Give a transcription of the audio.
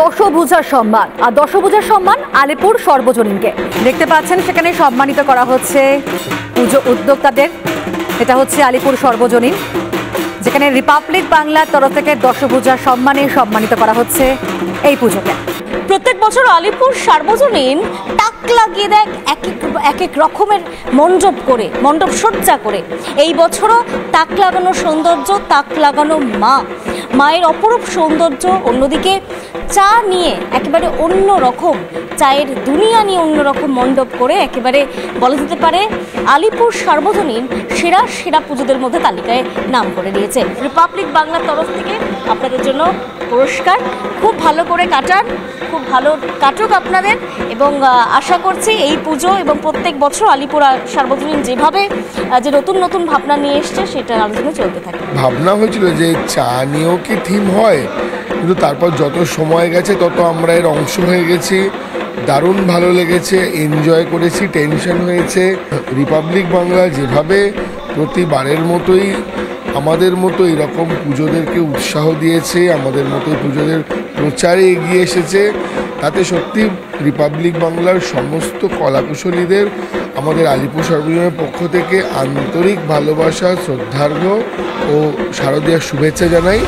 দশভূজার সম্মান, আর দশভূজার সম্মান আলিপুর সর্বজনীনকে দেখতে পাচ্ছেন। সেখানে সম্মানিত করা হচ্ছে পুজো উদ্যোক্তাদের। এটা হচ্ছে আলিপুর সর্বজনীন, যেখানে রিপাবলিক বাংলার তরফ থেকে দশভূজার সম্মানে সম্মানিত করা হচ্ছে এই পুজোকে। প্রত্যেক বছর আলিপুর সার্বজনীন টাক লাগিয়ে দেয় এক এক রকমের মণ্ডপ সজ্জা করে। এই বছরও তাক লাগানো সৌন্দর্য, তাক লাগানো মায়ের অপরূপ সৌন্দর্য। অন্যদিকে চা নিয়ে একেবারে অন্য রকম, চায়ের দুনিয়া নিয়ে অন্যরকম মণ্ডপ করে একেবারে বলা যেতে পারে আলিপুর সার্বজনীন সেরা সেরা পুজোদের মধ্যে তালিকায় নাম করে দিয়েছে। রিপাবলিক বাংলার তরফ থেকে আপনাদের জন্য পুরস্কার। খুব ভালো করে কাটান, খুব ভালো কাটুক আপনাদের, এবং আশা করছি এই পুজো এবং প্রত্যেক বছর আলিপুর সার্বজনীন যেভাবে যে নতুন নতুন ভাবনা নিয়ে এসছে সেটা আলোচনা চলতে থাকে। ভাবনা হয়েছিল যে চা নিয়েও কি থিম হয়, কিন্তু তারপর যত সময় গেছে তত আমরা এর অংশ হয়ে গেছি। দারুণ ভালো লেগেছে, এনজয় করেছি, টেনশন হয়েছে। রিপাবলিক বাংলা যেভাবে প্রতিবারের মতোই আমাদের মতো এরকম পুজোদেরকে উৎসাহ দিয়েছে, আমাদের মতো পুজোদের প্রচারে এগিয়ে এসেছে, তাতে সত্যি রিপাবলিক বাংলার সমস্ত কলাকুশলীদের আমাদের আলিপুর সর্বজনীনের পক্ষ থেকে আন্তরিক ভালোবাসা, শ্রদ্ধার্ঘ্য ও শারদীয়ার শুভেচ্ছা জানাই।